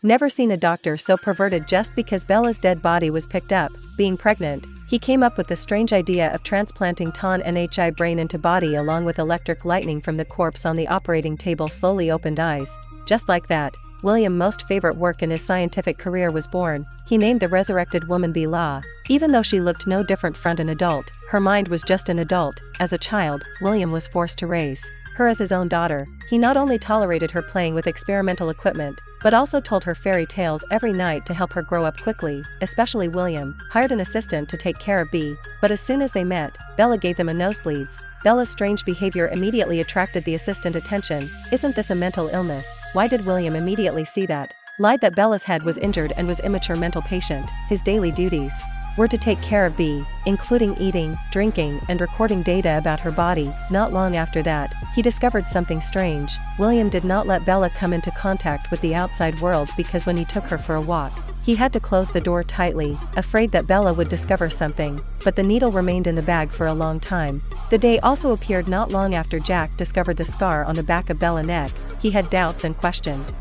Never seen a doctor so perverted just because Bella's dead body was picked up. Being pregnant, he came up with the strange idea of transplanting Ton Nhi brain into body along with electric lightning from the corpse on the operating table. Slowly opened eyes. Just like that, William's most favorite work in his scientific career was born. He named the resurrected woman Bella. Even though she looked no different from an adult, her mind was just an adult. As a child, William was forced to raise her as his own daughter. He not only tolerated her playing with experimental equipment, but also told her fairy tales every night to help her grow up quickly. Especially William hired an assistant to take care of Bea, but as soon as they met, Bella gave them a nosebleeds. Bella's strange behavior immediately attracted the assistant attention. Isn't this a mental illness? Why did William immediately see that? Lied that Bella's head was injured and was immature mental patient. His daily duties were to take care of Bea, including eating, drinking, and recording data about her body. Not long after that, he discovered something strange. William did not let Bella come into contact with the outside world because when he took her for a walk, he had to close the door tightly, afraid that Bella would discover something, but the needle remained in the bag for a long time. The day also appeared not long after Jack discovered the scar on the back of Bella's neck. He had doubts and questioned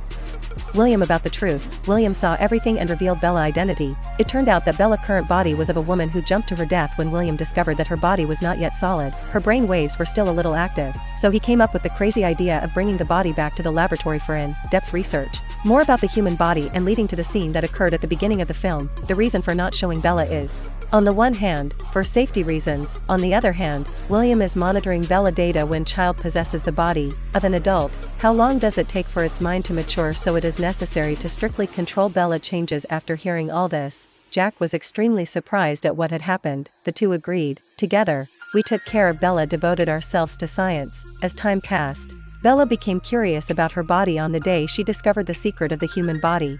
William about the truth. William saw everything and revealed Bella's identity. It turned out that Bella's current body was of a woman who jumped to her death when William discovered that her body was not yet solid. Her brain waves were still a little active, so he came up with the crazy idea of bringing the body back to the laboratory for in-depth research. More about the human body and leading to the scene that occurred at the beginning of the film. The reason for not showing Bella is, on the one hand, for safety reasons. On the other hand, William is monitoring Bella data when child possesses the body of an adult. How long does it take for its mind to mature? So it is necessary to strictly control Bella changes. After hearing all this, Jack was extremely surprised at what had happened. The two agreed. Together, we took care of Bella, devoted ourselves to science. As time passed, Bella became curious about her body. On the day she discovered the secret of the human body,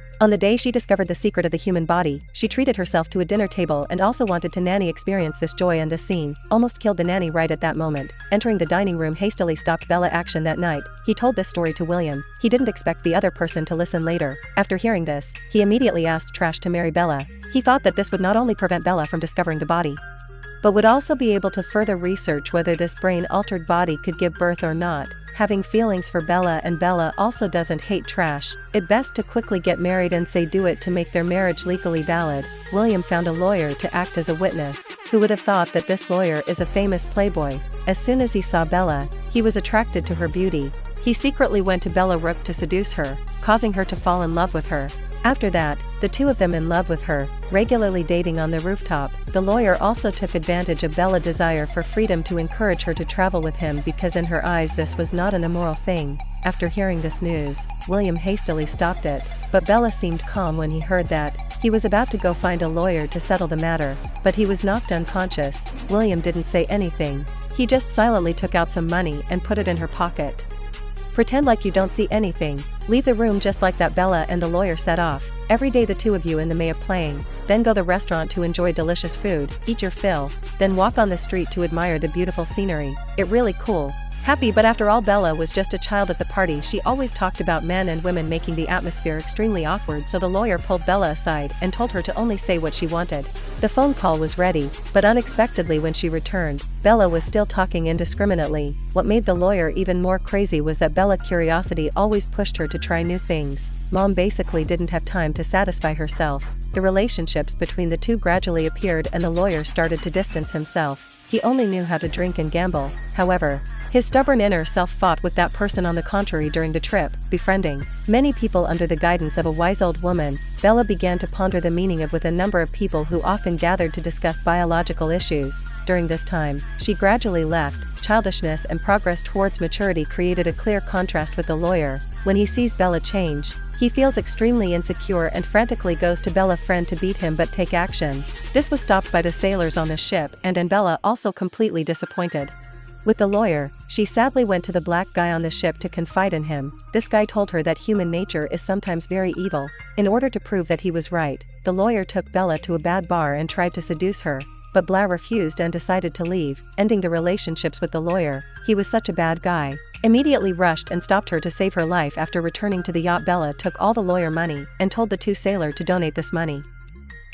she treated herself to a dinner table and also wanted to nanny. Experience this joy and this scene almost killed the nanny right at that moment. Entering the dining room hastily stopped Bella action that night. He told this story to William. He didn't expect the other person to listen later. After hearing this, he immediately asked Trash to marry Bella. He thought that this would not only prevent Bella from discovering the body, but would also be able to further research whether this brain-altered body could give birth or not. Having feelings for Bella, and Bella also doesn't hate Trash, it best to quickly get married and say do it to make their marriage legally valid. William found a lawyer to act as a witness. Who would have thought that this lawyer is a famous playboy? As soon as he saw Bella, he was attracted to her beauty. He secretly went to Bella Rook to seduce her, causing her to fall in love with her. After that, the two of them in love with her, regularly dating on the rooftop. The lawyer also took advantage of Bella's desire for freedom to encourage her to travel with him because in her eyes this was not an immoral thing. After hearing this news, William hastily stopped it, but Bella seemed calm when he heard that. He was about to go find a lawyer to settle the matter, but he was knocked unconscious. William didn't say anything. He just silently took out some money and put it in her pocket. Pretend like you don't see anything. Leave the room. Just like that, Bella and the lawyer set off. Every day the two of you in the May of playing, then go to the restaurant to enjoy delicious food, eat your fill, then walk on the street to admire the beautiful scenery. It really cool. Happy, but after all, Bella was just a child at the party. She always talked about men and women, making the atmosphere extremely awkward, so the lawyer pulled Bella aside and told her to only say what she wanted. The phone call was ready, but unexpectedly when she returned, Bella was still talking indiscriminately. What made the lawyer even more crazy was that Bella's curiosity always pushed her to try new things. Mom basically didn't have time to satisfy herself. The relationships between the two gradually appeared and the lawyer started to distance himself. He only knew how to drink and gamble. However, his stubborn inner self fought with that person on the contrary during the trip, befriending many people under the guidance of a wise old woman. Bella began to ponder the meaning of with a number of people who often gathered to discuss biological issues. During this time, she gradually left. Childishness and progress towards maturity created a clear contrast with the lawyer. When he sees Bella change, he feels extremely insecure and frantically goes to Bella's friend to beat him but take action. This was stopped by the sailors on the ship, and Bella also completely disappointed with the lawyer. She sadly went to the black guy on the ship to confide in him. This guy told her that human nature is sometimes very evil. In order to prove that he was right, the lawyer took Bella to a bad bar and tried to seduce her, but Bella refused and decided to leave, ending the relationships with the lawyer. He was such a bad guy. Immediately rushed and stopped her to save her life. After returning to the yacht, Bella took all the lawyer money and told the two sailors to donate this money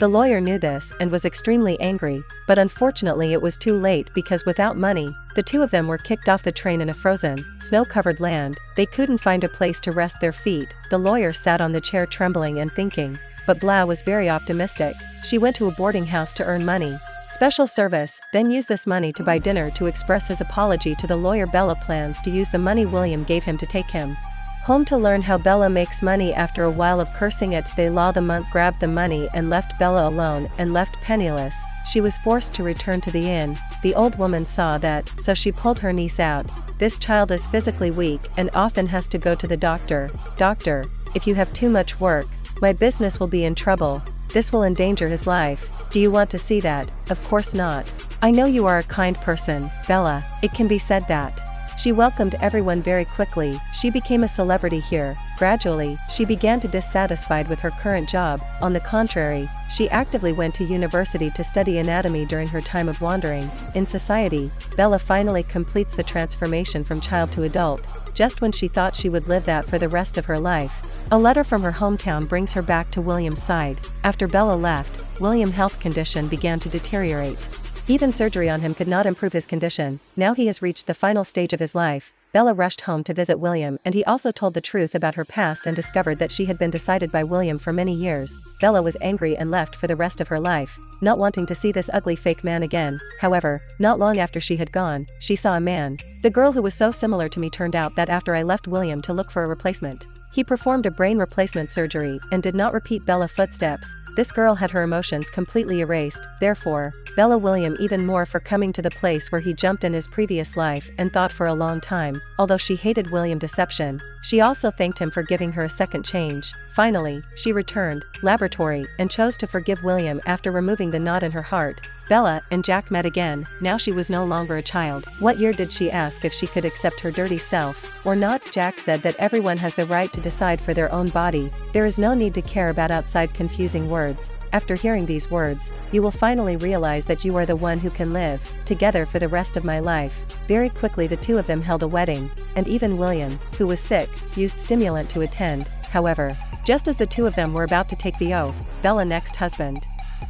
The lawyer knew this and was extremely angry, but unfortunately it was too late because without money, the two of them were kicked off the train in a frozen, snow-covered land. They couldn't find a place to rest their feet. The lawyer sat on the chair trembling and thinking. But Bella was very optimistic. She went to a boarding house to earn money. Special service, then used this money to buy dinner to express his apology to the lawyer. Bella plans to use the money William gave him to take him home to learn how Bella makes money. After a while of cursing at the law, the monk grabbed the money and left Bella alone and left penniless. She was forced to return to the inn. The old woman saw that, so she pulled her niece out. This child is physically weak and often has to go to the doctor. Doctor, if you have too much work, my business will be in trouble. This will endanger his life. Do you want to see that? Of course not. I know you are a kind person, Bella. It can be said that. She welcomed everyone very quickly. She became a celebrity here. Gradually, she began to dissatisfied with her current job. On the contrary, she actively went to university to study anatomy during her time of wandering. In society, Bella finally completes the transformation from child to adult, just when she thought she would live that for the rest of her life. A letter from her hometown brings her back to William's side. After Bella left, William's health condition began to deteriorate. Even surgery on him could not improve his condition. Now he has reached the final stage of his life. Bella rushed home to visit William, and he also told the truth about her past and discovered that she had been decided by William for many years. Bella was angry and left for the rest of her life, not wanting to see this ugly fake man again. However, not long after she had gone, she saw a man. The girl who was so similar to me turned out that after I left William to look for a replacement. He performed a brain replacement surgery and did not repeat Bella's footsteps. This girl had her emotions completely erased. Therefore, Bella William even more for coming to the place where he jumped in his previous life and thought for a long time. Although she hated William's deception, she also thanked him for giving her a second change. Finally, she returned, laboratory, and chose to forgive William after removing the knot in her heart. Bella and Jack met again. Now she was no longer a child. What year did she ask if she could accept her dirty self or not? Jack said that everyone has the right to decide for their own body. There is no need to care about outside confusing words. After hearing these words, you will finally realize that you are the one who can live together for the rest of my life. Very quickly the two of them held a wedding, and even William, who was sick, used stimulant to attend. However, just as the two of them were about to take the oath, Bella's next husband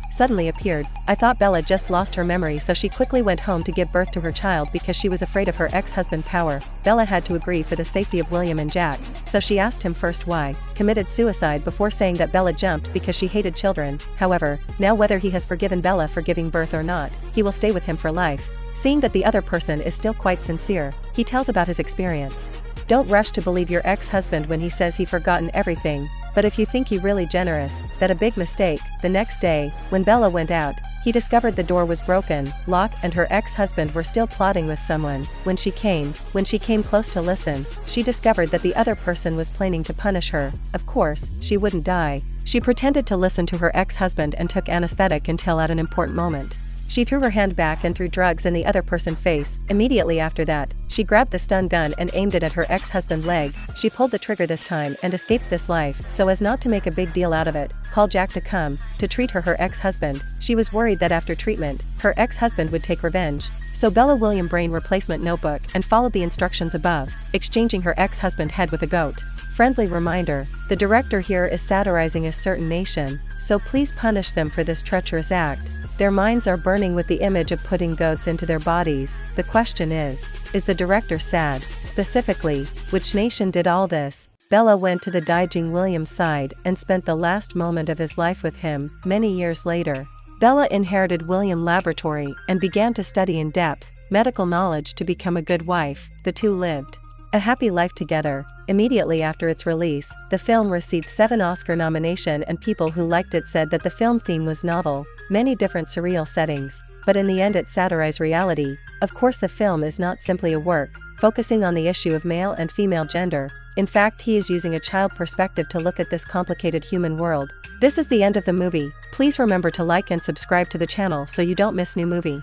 suddenly appeared. I thought Bella just lost her memory, so she quickly went home to give birth to her child because she was afraid of her ex-husband's power. Bella had to agree for the safety of William and Jack, so she asked him first why committed suicide before saying that Bella jumped because she hated children. However, now whether he has forgiven Bella for giving birth or not, he will stay with him for life. Seeing that the other person is still quite sincere, he tells about his experience. Don't rush to believe your ex-husband when he says he forgotten everything. But if you think he really generous, that a big mistake. The next day, when Bella went out, he discovered the door was broken, locked, and her ex-husband were still plotting with someone. When she came close to listen, she discovered that the other person was planning to punish her. Of course, she wouldn't die. She pretended to listen to her ex-husband and took anesthetic until at an important moment. She threw her hand back and threw drugs in the other person's face. Immediately after that, she grabbed the stun gun and aimed it at her ex-husband's leg. She pulled the trigger this time and escaped this life. So as not to make a big deal out of it, called Jack to come to treat her ex-husband. She was worried that after treatment, her ex-husband would take revenge. So Bella William brain replacement notebook and followed the instructions above, exchanging her ex-husband's head with a goat. Friendly reminder, the director here is satirizing a certain nation, so please punish them for this treacherous act. Their minds are burning with the image of putting goats into their bodies. The question is the director sad? Specifically, which nation did all this? Bella went to the dying William's side and spent the last moment of his life with him. Many years later, Bella inherited William's laboratory and began to study in depth medical knowledge to become a good wife. The two lived a happy life together. Immediately after its release, the film received 7 Oscar nominations, and people who liked it said that the film theme was novel, many different surreal settings, but in the end it satirized reality. Of course, the film is not simply a work focusing on the issue of male and female gender. In fact, he is using a child perspective to look at this complicated human world. This is the end of the movie. Please remember to like and subscribe to the channel so you don't miss new movie.